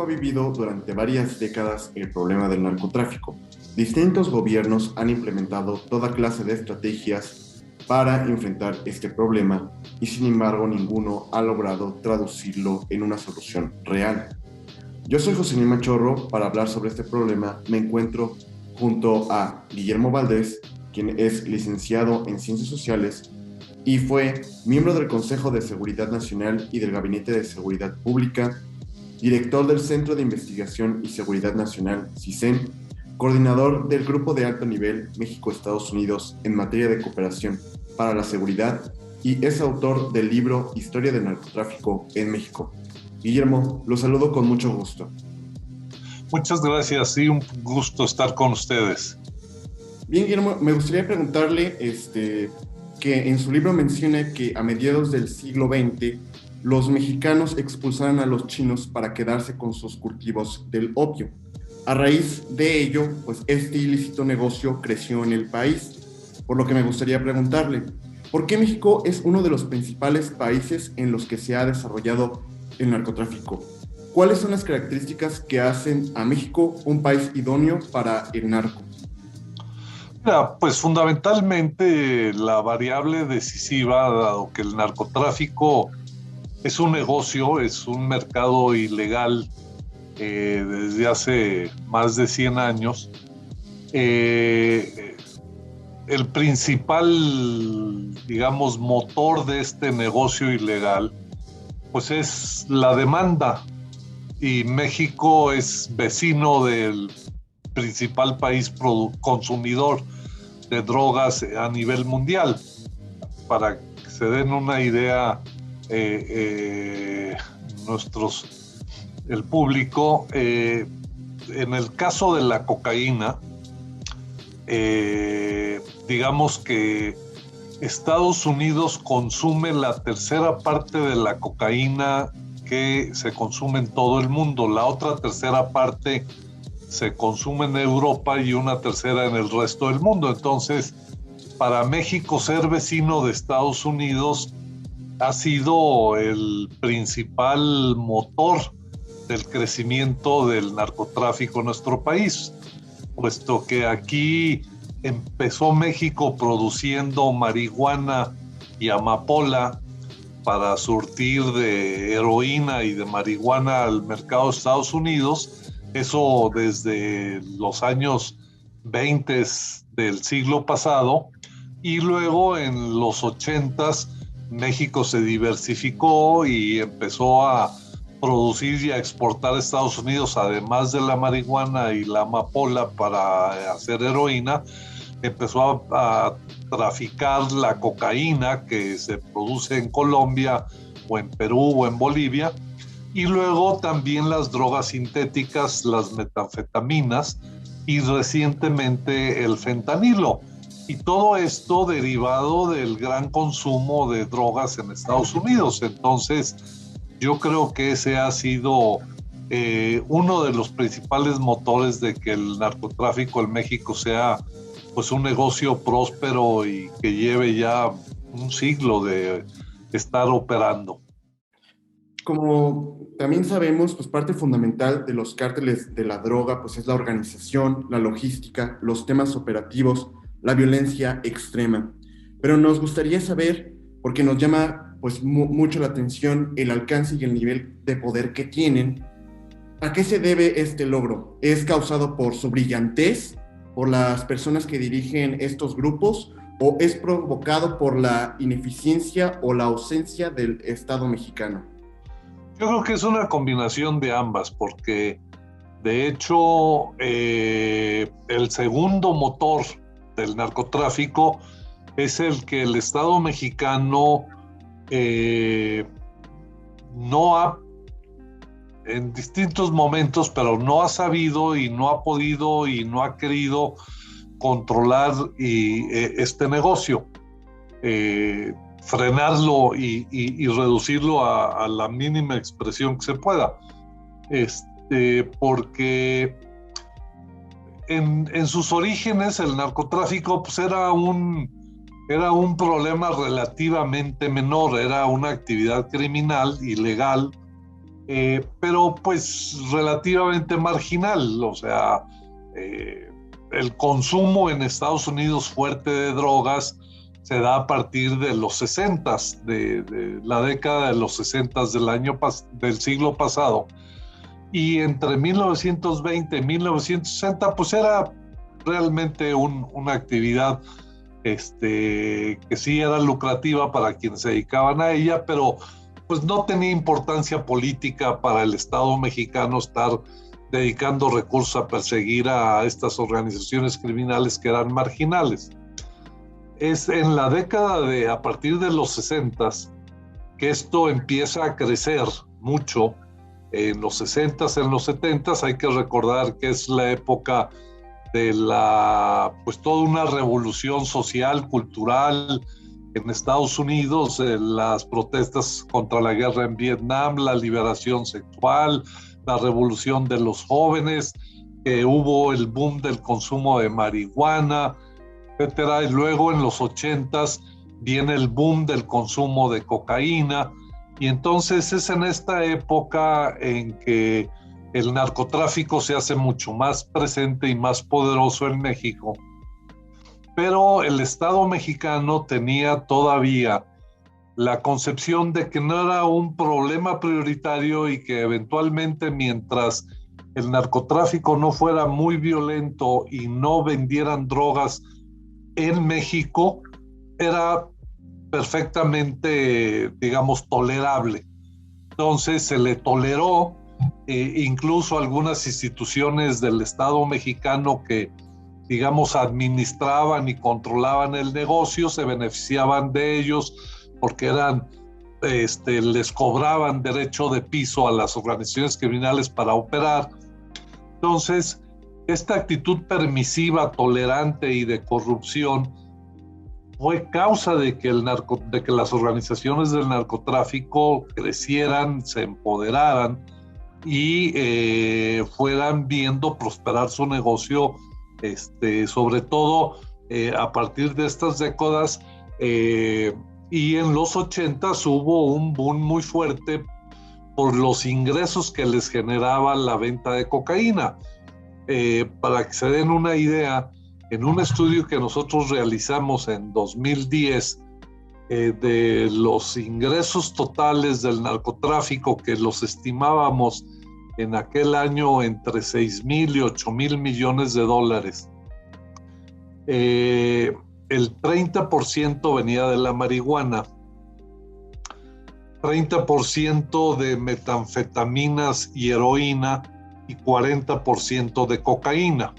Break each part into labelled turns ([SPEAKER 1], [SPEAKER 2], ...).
[SPEAKER 1] México ha vivido durante varias décadas el problema del narcotráfico. Distintos gobiernos han implementado toda clase de estrategias para enfrentar este problema y sin embargo ninguno ha logrado traducirlo en una solución real. Yo soy José Luis Machorro. Para hablar sobre este problema me encuentro junto a Guillermo Valdés, quien es licenciado en Ciencias Sociales y fue miembro del Consejo de Seguridad Nacional y del Gabinete de Seguridad Pública, director del Centro de Investigación y Seguridad Nacional, CISEN, coordinador del Grupo de Alto Nivel México-Estados Unidos en materia de cooperación para la seguridad y es autor del libro Historia del narcotráfico en México. Guillermo, lo saludo con mucho gusto.
[SPEAKER 2] Muchas gracias, sí, un gusto estar con ustedes.
[SPEAKER 1] Bien, Guillermo, me gustaría preguntarle que en su libro menciona que a mediados del siglo XX los mexicanos expulsaron a los chinos para quedarse con sus cultivos del opio. A raíz de ello, pues este ilícito negocio creció en el país, por lo que me gustaría preguntarle, ¿por qué México es uno de los principales países en los que se ha desarrollado el narcotráfico? ¿Cuáles son las características que hacen a México un país idóneo para el narco?
[SPEAKER 2] Mira, pues fundamentalmente la variable decisiva, dado que el narcotráfico es un negocio, es un mercado ilegal desde hace más de 100 años, el principal, digamos, motor de este negocio ilegal, pues es la demanda, y México es vecino del principal país consumidor de drogas a nivel mundial. Para que se den una idea, el público, en el caso de la cocaína, digamos que Estados Unidos consume la tercera parte de la cocaína que se consume en todo el mundo. La otra tercera parte se consume en Europa y una tercera en el resto del mundo. Entonces, para México ser vecino de Estados Unidos ha sido el principal motor del crecimiento del narcotráfico en nuestro país, puesto que aquí empezó México produciendo marihuana y amapola para surtir de heroína y de marihuana al mercado de Estados Unidos. Eso desde los años 20 del siglo pasado, y luego en los 80s México se diversificó y empezó a producir y a exportar a Estados Unidos, además de la marihuana y la amapola para hacer heroína, empezó a traficar la cocaína que se produce en Colombia o en Perú o en Bolivia, y luego también las drogas sintéticas, las metanfetaminas y recientemente el fentanilo. Y todo esto derivado del gran consumo de drogas en Estados Unidos. Entonces, yo creo que ese ha sido uno de los principales motores de que el narcotráfico en México sea pues un negocio próspero y que lleve ya un siglo de estar operando.
[SPEAKER 1] Como también sabemos, pues parte fundamental de los cárteles de la droga pues es la organización, la logística, los temas operativos, la violencia extrema. Pero nos gustaría saber, porque nos llama pues mucho la atención el alcance y el nivel de poder que tienen, ¿a qué se debe este logro? ¿Es causado por su brillantez, por las personas que dirigen estos grupos, o es provocado por la ineficiencia o la ausencia del Estado mexicano?
[SPEAKER 2] Yo creo que es una combinación de ambas, porque de hecho el segundo motor del narcotráfico es el que el Estado mexicano no ha, en distintos momentos, pero no ha sabido y no ha podido y no ha querido controlar este negocio. Frenarlo y reducirlo a la mínima expresión que se pueda. Porque en sus orígenes el narcotráfico pues era un problema relativamente menor, era una actividad criminal, ilegal, pero pues relativamente marginal. O sea, el consumo en Estados Unidos fuerte de drogas se da a partir de los 60, de la década de los 60 del siglo pasado. Y entre 1920 y 1960, pues era realmente una actividad que sí era lucrativa para quienes se dedicaban a ella, pero pues no tenía importancia política para el Estado mexicano estar dedicando recursos a perseguir a estas organizaciones criminales que eran marginales. Es en la década a partir de los 60 que esto empieza a crecer mucho. En los 60, en los 70, hay que recordar que es la época de pues toda una revolución social, cultural en Estados Unidos, las protestas contra la guerra en Vietnam, la liberación sexual, la revolución de los jóvenes, hubo el boom del consumo de marihuana, etcétera. Y luego en los 80s viene el boom del consumo de cocaína, y entonces es en esta época en que el narcotráfico se hace mucho más presente y más poderoso en México. Pero el Estado mexicano tenía todavía la concepción de que no era un problema prioritario y que eventualmente, mientras el narcotráfico no fuera muy violento y no vendieran drogas en México, era perfectamente, digamos, tolerable. Entonces se le toleró, incluso algunas instituciones del Estado mexicano que, digamos, administraban y controlaban el negocio, se beneficiaban de ellos porque les cobraban derecho de piso a las organizaciones criminales para operar. Entonces, esta actitud permisiva, tolerante y de corrupción fue causa de que las organizaciones del narcotráfico crecieran, se empoderaran y fueran viendo prosperar su negocio, sobre todo a partir de estas décadas, y en los 80s hubo un boom muy fuerte por los ingresos que les generaba la venta de cocaína. Para que se den una idea, en un estudio que nosotros realizamos en 2010, de los ingresos totales del narcotráfico, que los estimábamos en aquel año entre 6,000 y 8,000 millones de dólares, el 30% venía de la marihuana, 30% de metanfetaminas y heroína y 40% de cocaína.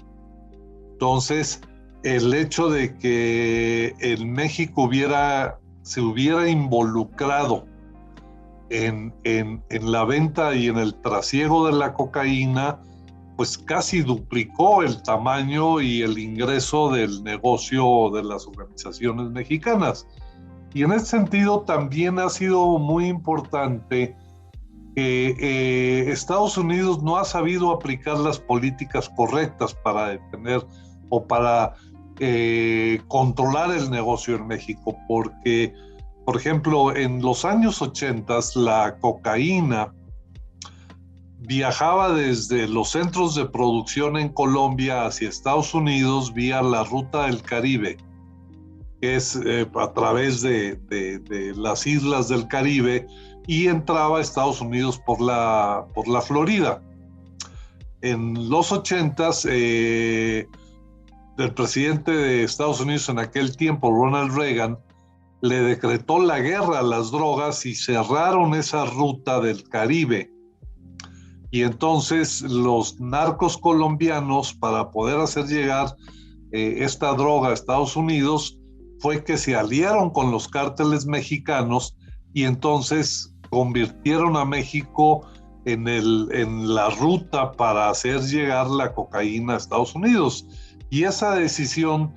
[SPEAKER 2] Entonces, el hecho de que en México se hubiera involucrado en la venta y en el trasiego de la cocaína, pues casi duplicó el tamaño y el ingreso del negocio de las organizaciones mexicanas. Y en ese sentido también ha sido muy importante que Estados Unidos no ha sabido aplicar las políticas correctas para detener o para controlar el negocio en México, porque, por ejemplo, en los años 80 la cocaína viajaba desde los centros de producción en Colombia hacia Estados Unidos vía la ruta del Caribe, que es a través de las islas del Caribe, y entraba a Estados Unidos por la Florida. En los 80s, el presidente de Estados Unidos en aquel tiempo, Ronald Reagan, le decretó la guerra a las drogas y cerraron esa ruta del Caribe. Y entonces los narcos colombianos, para poder hacer llegar esta droga a Estados Unidos, fue que se aliaron con los cárteles mexicanos y entonces convirtieron a México en la ruta para hacer llegar la cocaína a Estados Unidos. Y esa decisión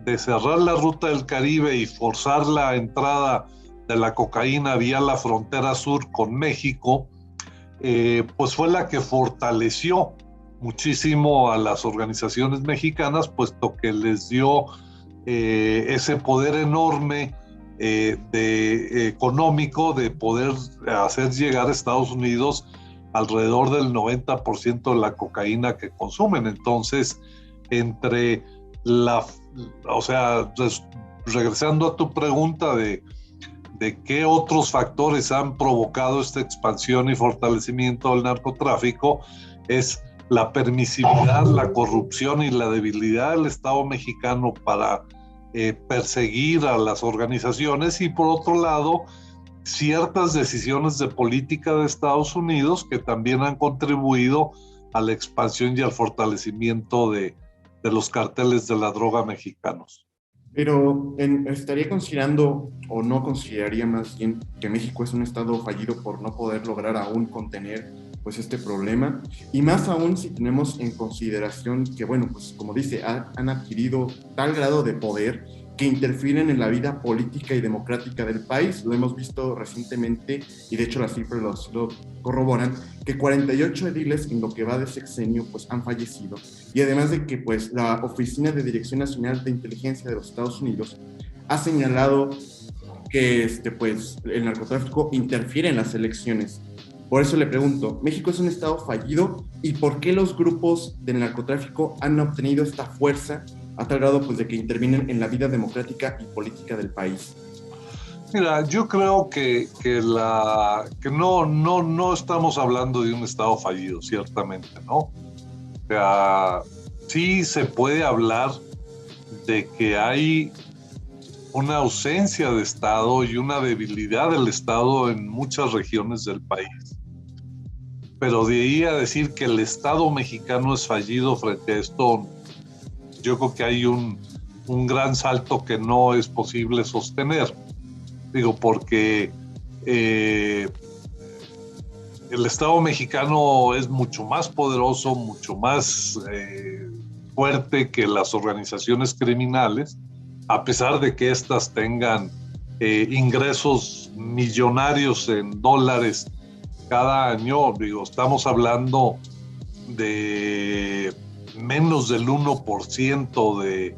[SPEAKER 2] de cerrar la ruta del Caribe y forzar la entrada de la cocaína vía la frontera sur con México, pues fue la que fortaleció muchísimo a las organizaciones mexicanas, puesto que les dio ese poder enorme económico de poder hacer llegar a Estados Unidos alrededor del 90% de la cocaína que consumen. Entonces, entre regresando a tu pregunta de qué otros factores han provocado esta expansión y fortalecimiento del narcotráfico, es la permisividad, la corrupción y la debilidad del Estado mexicano para perseguir a las organizaciones, y por otro lado, ciertas decisiones de política de Estados Unidos que también han contribuido a la expansión y al fortalecimiento de los carteles de la droga mexicanos.
[SPEAKER 1] Pero ¿estaría considerando o no consideraría más bien que México es un estado fallido por no poder lograr aún contener pues este problema? Y más aún si tenemos en consideración que, bueno, pues como dice, han adquirido tal grado de poder que interfieren en la vida política y democrática del país. Lo hemos visto recientemente, y de hecho las cifras lo corroboran, que 48 ediles en lo que va de sexenio pues han fallecido. Y además de que pues la Oficina de Dirección Nacional de Inteligencia de los Estados Unidos ha señalado que pues el narcotráfico interfiere en las elecciones. Por eso le pregunto, ¿México es un estado fallido? ¿Y por qué los grupos del narcotráfico han obtenido esta fuerza a tal grado pues de que intervienen en la vida democrática y política del país?
[SPEAKER 2] Mira, yo creo que no estamos hablando de un estado fallido, ciertamente, ¿no? O sea, sí se puede hablar de que hay una ausencia de Estado y una debilidad del Estado en muchas regiones del país. Pero de ahí a decir que el Estado mexicano es fallido frente a esto, yo creo que hay un gran salto que no es posible sostener. Digo, porque el Estado mexicano es mucho más poderoso, mucho más fuerte que las organizaciones criminales, a pesar de que éstas tengan ingresos millonarios en dólares cada año. Digo, estamos hablando de menos del 1%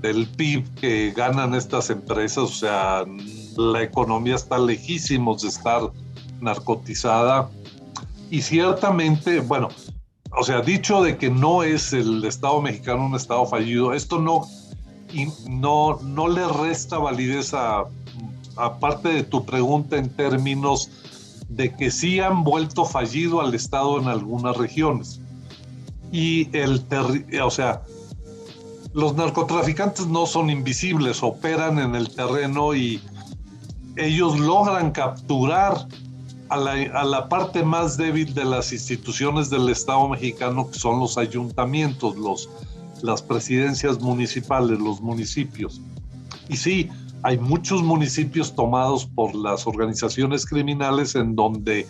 [SPEAKER 2] del PIB que ganan estas empresas. O sea, la economía está lejísimos de estar narcotizada. Y ciertamente, bueno, o sea, dicho de que no es el Estado mexicano un Estado fallido, esto no le resta validez aparte de tu pregunta en términos de que sí han vuelto fallido al Estado en algunas regiones. Y o sea, los narcotraficantes no son invisibles, operan en el terreno y ellos logran capturar a la parte más débil de las instituciones del Estado mexicano, que son los ayuntamientos, las presidencias municipales, los municipios. Y sí, hay muchos municipios tomados por las organizaciones criminales en donde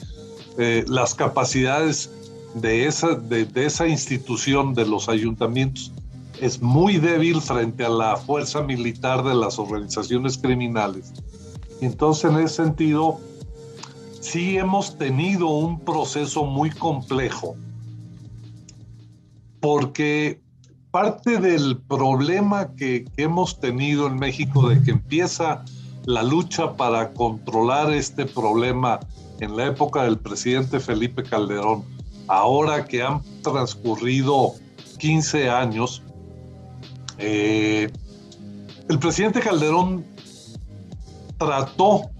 [SPEAKER 2] las capacidades de esa institución, de los ayuntamientos, es muy débil frente a la fuerza militar de las organizaciones criminales. Entonces, en ese sentido, sí hemos tenido un proceso muy complejo, porque parte del problema que hemos tenido en México, de que empieza la lucha para controlar este problema en la época del presidente Felipe Calderón, ahora que han transcurrido 15 años, el presidente Calderón trató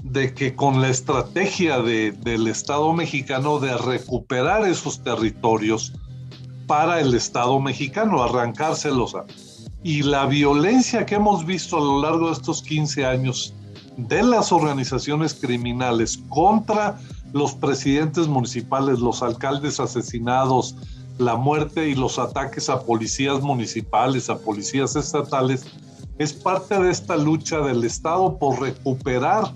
[SPEAKER 2] de que con la estrategia del Estado mexicano de recuperar esos territorios para el Estado mexicano, arrancárselos. Y la violencia que hemos visto a lo largo de estos 15 años de las organizaciones criminales contra los presidentes municipales, los alcaldes asesinados, la muerte y los ataques a policías municipales, a policías estatales, es parte de esta lucha del Estado por recuperar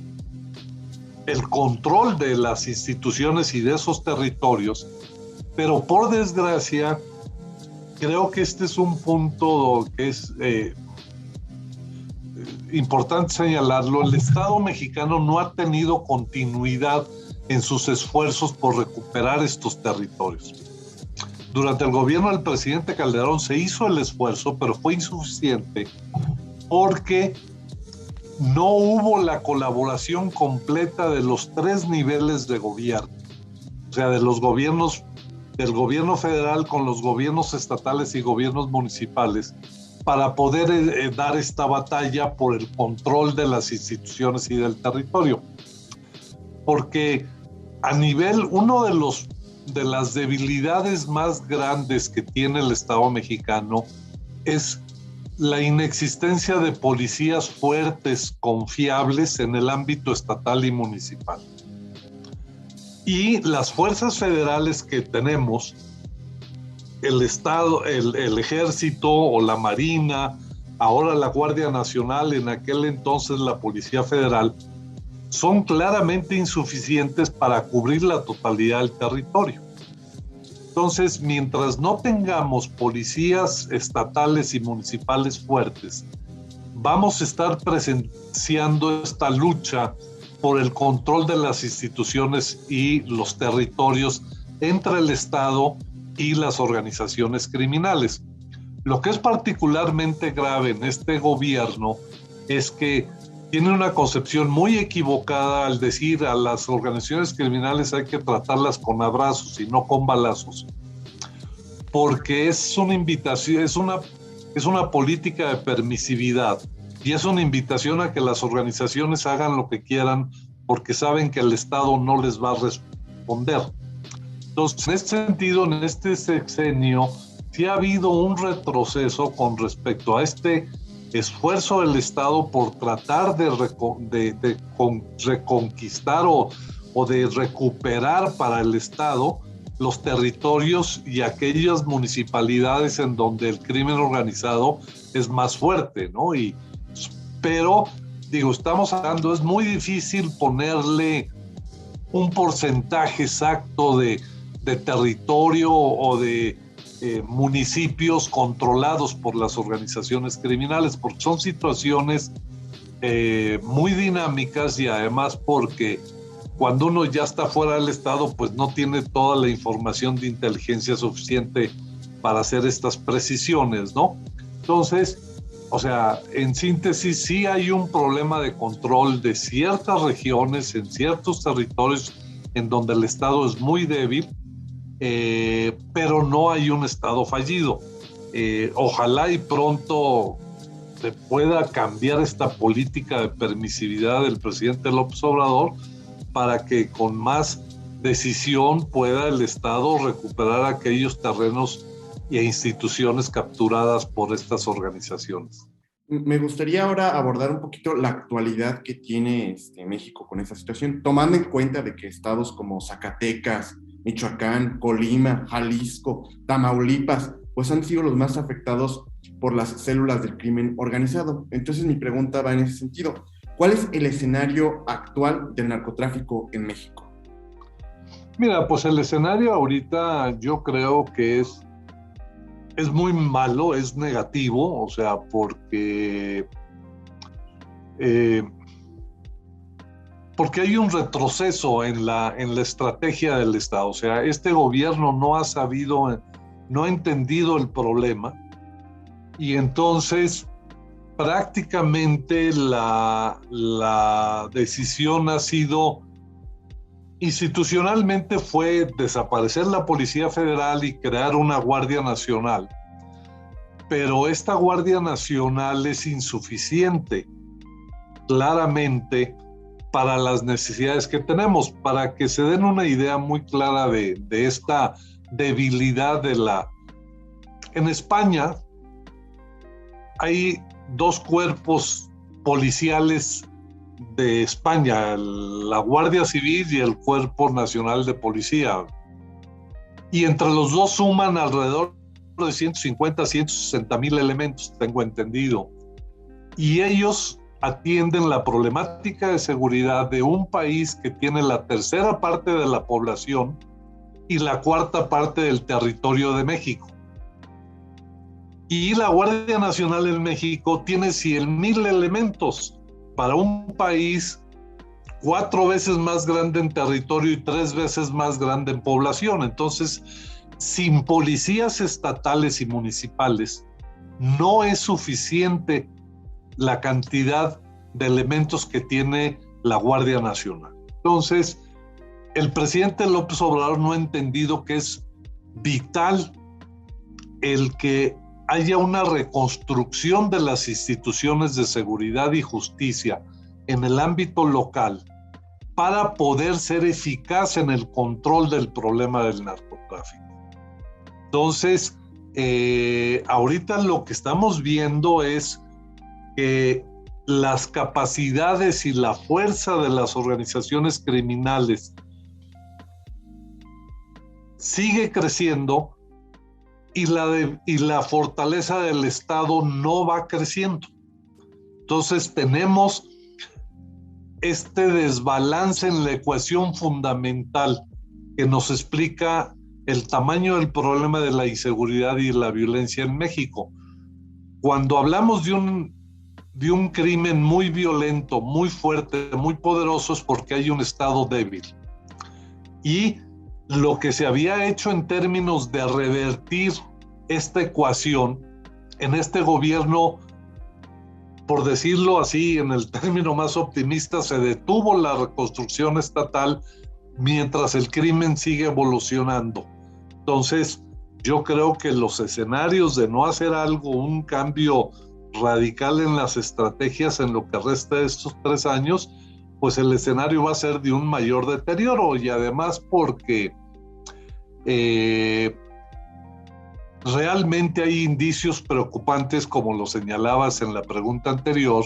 [SPEAKER 2] el control de las instituciones y de esos territorios. Pero por desgracia, creo que este es un punto que es importante señalarlo. El Estado mexicano no ha tenido continuidad en sus esfuerzos por recuperar estos territorios. Durante el gobierno del presidente Calderón se hizo el esfuerzo, pero fue insuficiente porque no hubo la colaboración completa de los 3 niveles de gobierno. O sea, de los gobiernos, del gobierno federal con los gobiernos estatales y gobiernos municipales, para poder dar esta batalla por el control de las instituciones y del territorio. Porque a nivel, de las debilidades más grandes que tiene el Estado mexicano es la inexistencia de policías fuertes, confiables en el ámbito estatal y municipal. Y las fuerzas federales que tenemos, el Estado, el Ejército o la Marina, ahora la Guardia Nacional, en aquel entonces la Policía Federal, son claramente insuficientes para cubrir la totalidad del territorio. Entonces, mientras no tengamos policías estatales y municipales fuertes, vamos a estar presenciando esta lucha por el control de las instituciones y los territorios entre el Estado y las organizaciones criminales. Lo que es particularmente grave en este gobierno es que tiene una concepción muy equivocada al decir a las organizaciones criminales hay que tratarlas con abrazos y no con balazos, porque es una invitación, es una política de permisividad y es una invitación a que las organizaciones hagan lo que quieran porque saben que el Estado no les va a responder. Entonces, en este sentido, en este sexenio, sí ha habido un retroceso con respecto a este esfuerzo del Estado por tratar de reconquistar o de recuperar para el Estado los territorios y aquellas municipalidades en donde el crimen organizado es más fuerte, ¿no? Pero, digo, estamos hablando, es muy difícil ponerle un porcentaje exacto de territorio o de municipios controlados por las organizaciones criminales, porque son situaciones muy dinámicas y además porque cuando uno ya está fuera del Estado, pues no tiene toda la información de inteligencia suficiente para hacer estas precisiones, ¿no? Entonces, o sea, en síntesis, sí hay un problema de control de ciertas regiones, en ciertos territorios en donde el Estado es muy débil, pero no hay un Estado fallido. Ojalá y pronto se pueda cambiar esta política de permisividad del presidente López Obrador para que con más decisión pueda el Estado recuperar aquellos terrenos e instituciones capturadas por estas organizaciones.
[SPEAKER 1] Me gustaría ahora abordar un poquito la actualidad que tiene México con esa situación, tomando en cuenta de que estados como Zacatecas, Michoacán, Colima, Jalisco, Tamaulipas, pues han sido los más afectados por las células del crimen organizado. Entonces mi pregunta va en ese sentido. ¿Cuál es el escenario actual del narcotráfico en México?
[SPEAKER 2] Mira, pues el escenario ahorita yo creo que es muy malo, es negativo, o sea, porque hay un retroceso en la estrategia del Estado. O sea, este gobierno no ha entendido el problema y entonces prácticamente la decisión ha sido, institucionalmente fue desaparecer la Policía Federal y crear una Guardia Nacional. Pero esta Guardia Nacional es insuficiente, claramente, para las necesidades que tenemos. Para que se den una idea muy clara de esta debilidad En España hay dos cuerpos policiales de España, la Guardia Civil y el Cuerpo Nacional de Policía. Y entre los dos suman alrededor de 150, 160 mil elementos, tengo entendido. Y ellos atienden la problemática de seguridad de un país que tiene la tercera parte de la población y la cuarta parte del territorio de México. Y la Guardia Nacional en México tiene 100,000 elementos para un país 4 veces más grande en territorio y 3 veces más grande en población. Entonces, sin policías estatales y municipales, no es suficiente la cantidad de elementos que tiene la Guardia Nacional. Entonces, el presidente López Obrador no ha entendido que es vital el que haya una reconstrucción de las instituciones de seguridad y justicia en el ámbito local para poder ser eficaz en el control del problema del narcotráfico. Entonces, ahorita lo que estamos viendo es que las capacidades y la fuerza de las organizaciones criminales sigue creciendo y la fortaleza del Estado no va creciendo. Entonces tenemos este desbalance en la ecuación fundamental que nos explica el tamaño del problema de la inseguridad y la violencia en México. Cuando hablamos de un crimen muy violento, muy fuerte, muy poderoso, es porque hay un Estado débil. Y lo que se había hecho en términos de revertir esta ecuación en este gobierno, por decirlo así, en el término más optimista, se detuvo la reconstrucción estatal mientras el crimen sigue evolucionando. Entonces, yo creo que los escenarios de no hacer algo, un cambio radical en las estrategias en lo que resta de estos 3 años, pues el escenario va a ser de un mayor deterioro, y además porque realmente hay indicios preocupantes, como lo señalabas en la pregunta anterior,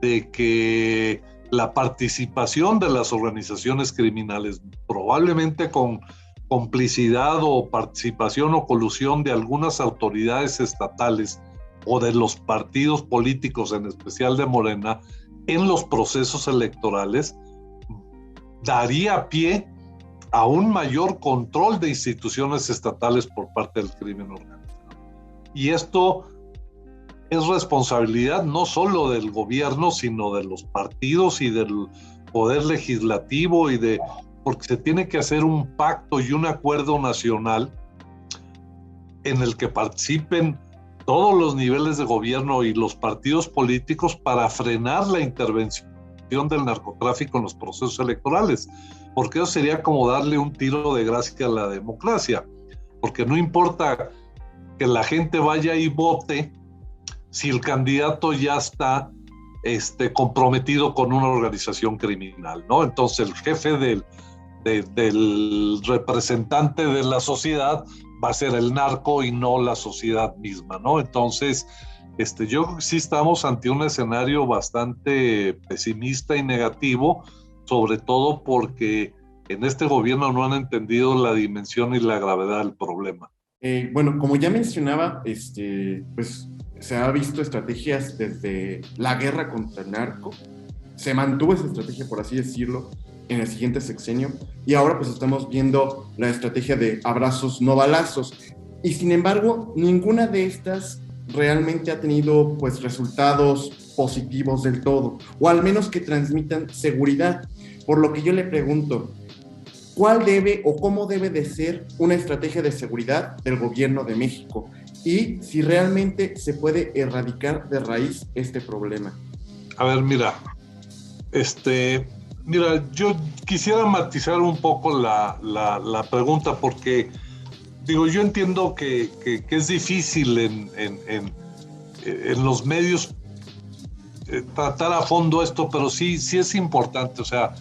[SPEAKER 2] de que la participación de las organizaciones criminales, probablemente con complicidad o participación o colusión de algunas autoridades estatales o de los partidos políticos, en especial de Morena, en los procesos electorales, daría pie a un mayor control de instituciones estatales por parte del crimen organizado. Y esto es responsabilidad no solo del gobierno, sino de los partidos y del poder legislativo, porque se tiene que hacer un pacto y un acuerdo nacional en el que participen todos los niveles de gobierno y los partidos políticos para frenar la intervención del narcotráfico en los procesos electorales, porque eso sería como darle un tiro de gracia a la democracia, porque no importa que la gente vaya y vote si el candidato ya está comprometido con una organización criminal, ¿no? Entonces el jefe del representante de la sociedad va a ser el narco y no la sociedad misma, ¿no? Entonces, yo creo que sí estamos ante un escenario bastante pesimista y negativo, sobre todo porque en este gobierno no han entendido la dimensión y la gravedad del problema.
[SPEAKER 1] Bueno, como ya mencionaba, pues se ha visto estrategias desde la guerra contra el narco, se mantuvo esa estrategia, por así decirlo, en el siguiente sexenio, y ahora pues estamos viendo la estrategia de abrazos no balazos, y sin embargo ninguna de estas realmente ha tenido pues resultados positivos del todo, o al menos que transmitan seguridad, por lo que yo le pregunto, ¿cuál debe o cómo debe de ser una estrategia de seguridad del gobierno de México? Y si realmente se puede erradicar de raíz este problema.
[SPEAKER 2] A ver, mira, yo quisiera matizar un poco la pregunta, porque digo, yo entiendo que es difícil en los medios tratar a fondo esto, pero sí es importante. O sea,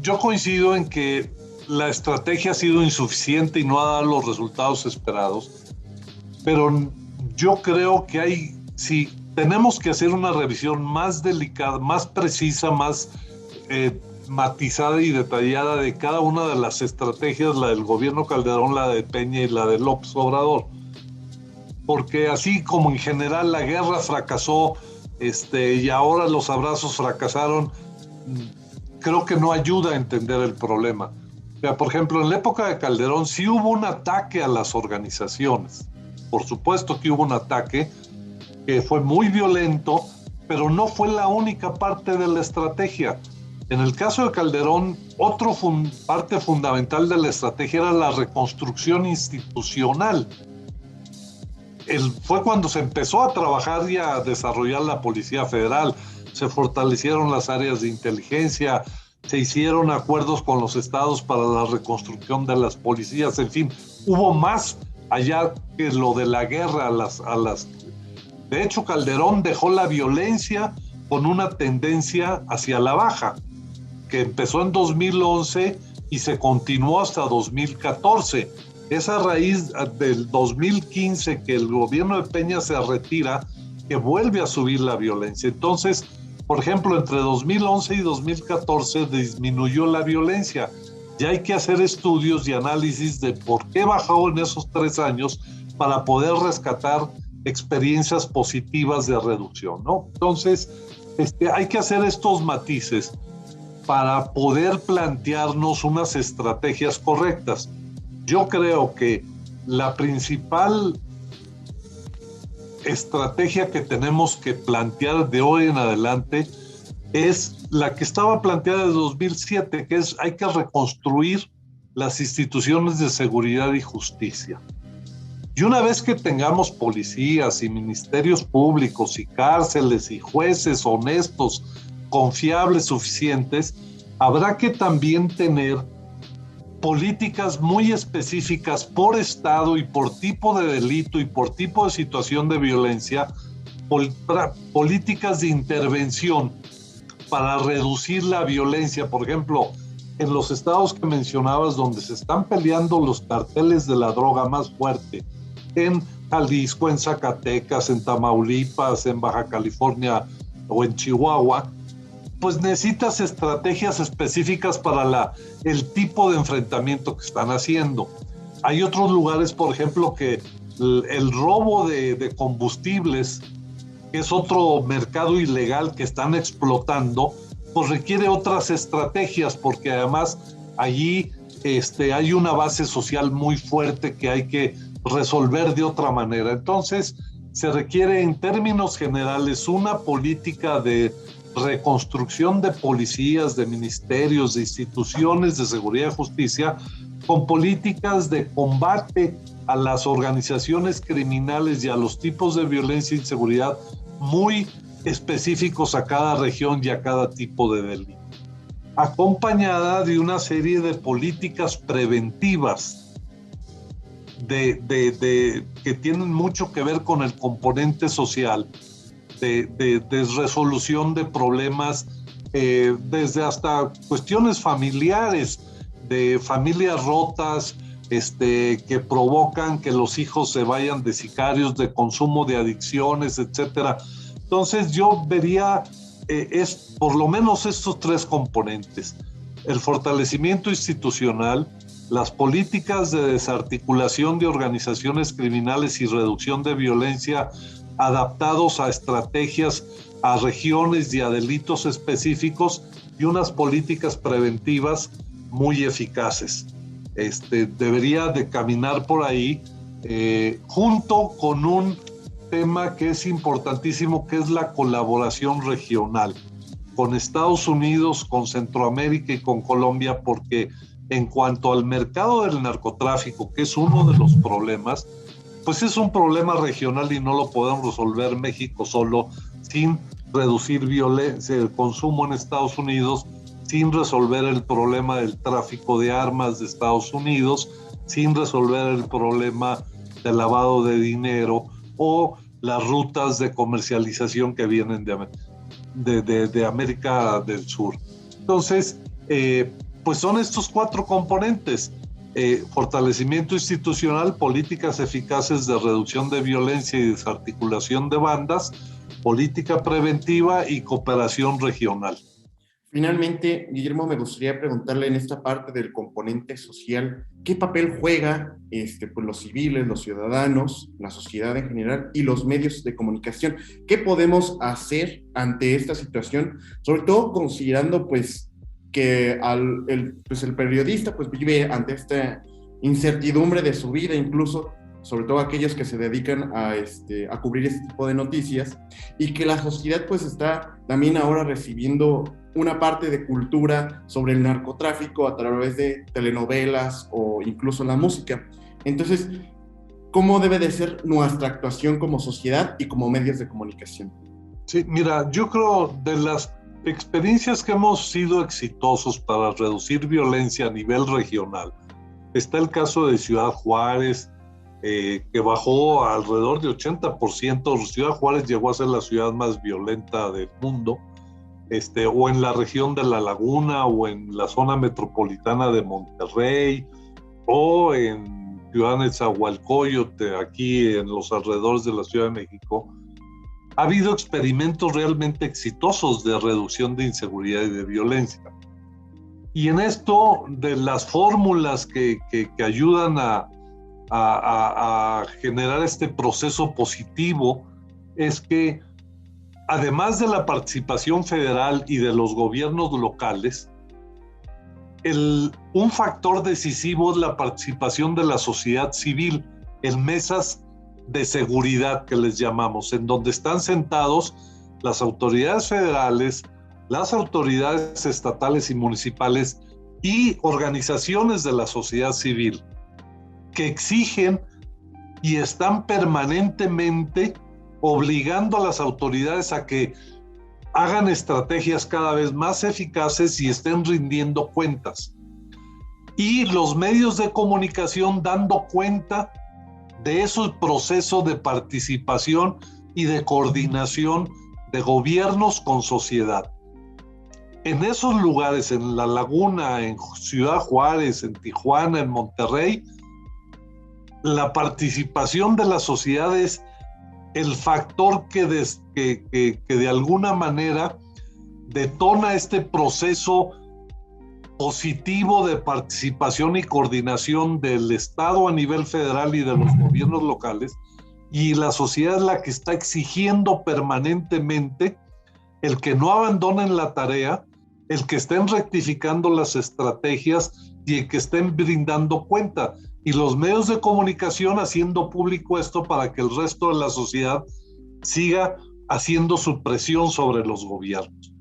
[SPEAKER 2] yo coincido en que la estrategia ha sido insuficiente y no ha dado los resultados esperados, pero yo creo que tenemos que hacer una revisión más delicada, más precisa, más matizada y detallada de cada una de las estrategias, la del gobierno Calderón, la de Peña y la de López Obrador. Porque así como en general la guerra fracasó, y ahora los abrazos fracasaron, creo que no ayuda a entender el problema. O sea, por ejemplo, en la época de Calderón sí hubo un ataque a las organizaciones. Por supuesto que hubo un ataque que fue muy violento, pero no fue la única parte de la estrategia. En el caso de Calderón, otra parte fundamental de la estrategia era la reconstrucción institucional. Fue cuando se empezó a trabajar y a desarrollar la Policía Federal, se fortalecieron las áreas de inteligencia, se hicieron acuerdos con los estados para la reconstrucción de las policías, en fin, hubo más allá que lo de la guerra De hecho, Calderón dejó la violencia con una tendencia hacia la baja, que empezó en 2011 y se continuó hasta 2014. Es a raíz del 2015 que el gobierno de Peña se retira, que vuelve a subir la violencia. Entonces, por ejemplo, entre 2011 y 2014 disminuyó la violencia. Ya hay que hacer estudios y análisis de por qué bajó en esos 3 años para poder rescatar experiencias positivas de reducción, ¿no? Entonces, hay que hacer estos matices para poder plantearnos unas estrategias correctas. Yo creo que la principal estrategia que tenemos que plantear de hoy en adelante es la que estaba planteada en 2007, que es hay que reconstruir las instituciones de seguridad y justicia. Y una vez que tengamos policías y ministerios públicos y cárceles y jueces honestos, confiables, suficientes, habrá que también tener políticas muy específicas por estado y por tipo de delito y por tipo de situación de violencia, políticas de intervención para reducir la violencia. Por ejemplo, en los estados que mencionabas donde se están peleando los carteles de la droga más fuerte, en Jalisco, en Zacatecas, en Tamaulipas, en Baja California o en Chihuahua, pues necesitas estrategias específicas para el tipo de enfrentamiento que están haciendo. Hay otros lugares, por ejemplo, que el robo de combustibles, que es otro mercado ilegal que están explotando, pues requiere otras estrategias, porque además allí hay una base social muy fuerte que hay que resolver de otra manera. Entonces, se requiere en términos generales una política de reconstrucción de policías, de ministerios, de instituciones de seguridad y justicia, con políticas de combate a las organizaciones criminales y a los tipos de violencia e inseguridad muy específicos a cada región y a cada tipo de delito, acompañada de una serie de políticas preventivas que tienen mucho que ver con el componente social, de resolución de problemas, desde hasta cuestiones familiares, de familias rotas, que provocan que los hijos se vayan de sicarios, de consumo de adicciones, etcétera. Entonces yo vería es por lo menos estos 3 componentes: el fortalecimiento institucional, las políticas de desarticulación de organizaciones criminales y reducción de violencia adaptados a estrategias, a regiones y a delitos específicos, y unas políticas preventivas muy eficaces. Debería de caminar por ahí, junto con un tema que es importantísimo, que es la colaboración regional con Estados Unidos, con Centroamérica y con Colombia, porque en cuanto al mercado del narcotráfico, que es uno de los problemas, pues es un problema regional y no lo podemos resolver México solo, sin reducir violencia, el consumo en Estados Unidos, sin resolver el problema del tráfico de armas de Estados Unidos, sin resolver el problema del lavado de dinero o las rutas de comercialización que vienen de América del Sur. Entonces, pues son estos 4 componentes: fortalecimiento institucional, políticas eficaces de reducción de violencia y desarticulación de bandas, política preventiva y cooperación regional.
[SPEAKER 1] Finalmente, Guillermo, me gustaría preguntarle en esta parte del componente social, ¿qué papel juega pues los civiles, los ciudadanos, la sociedad en general y los medios de comunicación? ¿Qué podemos hacer ante esta situación? Sobre todo considerando pues que el periodista pues vive ante esta incertidumbre de su vida, incluso sobre todo aquellos que se dedican a cubrir este tipo de noticias, y que la sociedad pues está también ahora recibiendo una parte de cultura sobre el narcotráfico a través de telenovelas o incluso la música. Entonces, ¿cómo debe de ser nuestra actuación como sociedad y como medios de comunicación?
[SPEAKER 2] Sí, mira, yo creo de las experiencias que hemos sido exitosos para reducir violencia a nivel regional. Está el caso de Ciudad Juárez, que bajó alrededor de 80%. Ciudad Juárez llegó a ser la ciudad más violenta del mundo, o en la región de La Laguna, o en la zona metropolitana de Monterrey, o en Ciudad Nezahualcóyotl, aquí en los alrededores de la Ciudad de México. Ha habido experimentos realmente exitosos de reducción de inseguridad y de violencia. Y en esto, de las fórmulas que ayudan a generar este proceso positivo, es que además de la participación federal y de los gobiernos locales, un factor decisivo es la participación de la sociedad civil en mesas de seguridad, que les llamamos, en donde están sentados las autoridades federales, las autoridades estatales y municipales y organizaciones de la sociedad civil que exigen y están permanentemente obligando a las autoridades a que hagan estrategias cada vez más eficaces y estén rindiendo cuentas. Y los medios de comunicación dando cuenta de ese proceso de participación y de coordinación de gobiernos con sociedad. En esos lugares, en La Laguna, en Ciudad Juárez, en Tijuana, en Monterrey, la participación de la sociedad es el factor que de alguna manera detona este proceso positivo de participación y coordinación del Estado a nivel federal y de los gobiernos locales, y la sociedad es la que está exigiendo permanentemente el que no abandonen la tarea, el que estén rectificando las estrategias y el que estén brindando cuenta. Y los medios de comunicación haciendo público esto para que el resto de la sociedad siga haciendo su presión sobre los gobiernos.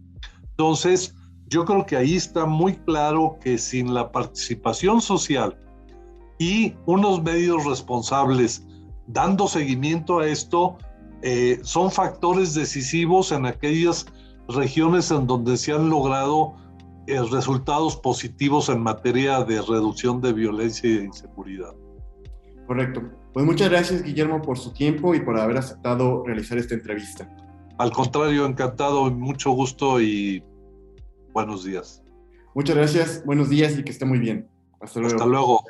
[SPEAKER 2] Entonces, yo creo que ahí está muy claro que sin la participación social y unos medios responsables dando seguimiento a esto, son factores decisivos en aquellas regiones en donde se han logrado resultados positivos en materia de reducción de violencia y de inseguridad.
[SPEAKER 1] Correcto. Pues muchas gracias, Guillermo, por su tiempo y por haber aceptado realizar esta entrevista.
[SPEAKER 2] Al contrario, encantado, mucho gusto y buenos días.
[SPEAKER 1] Muchas gracias, buenos días y que esté muy bien. Hasta luego.
[SPEAKER 2] Hasta luego.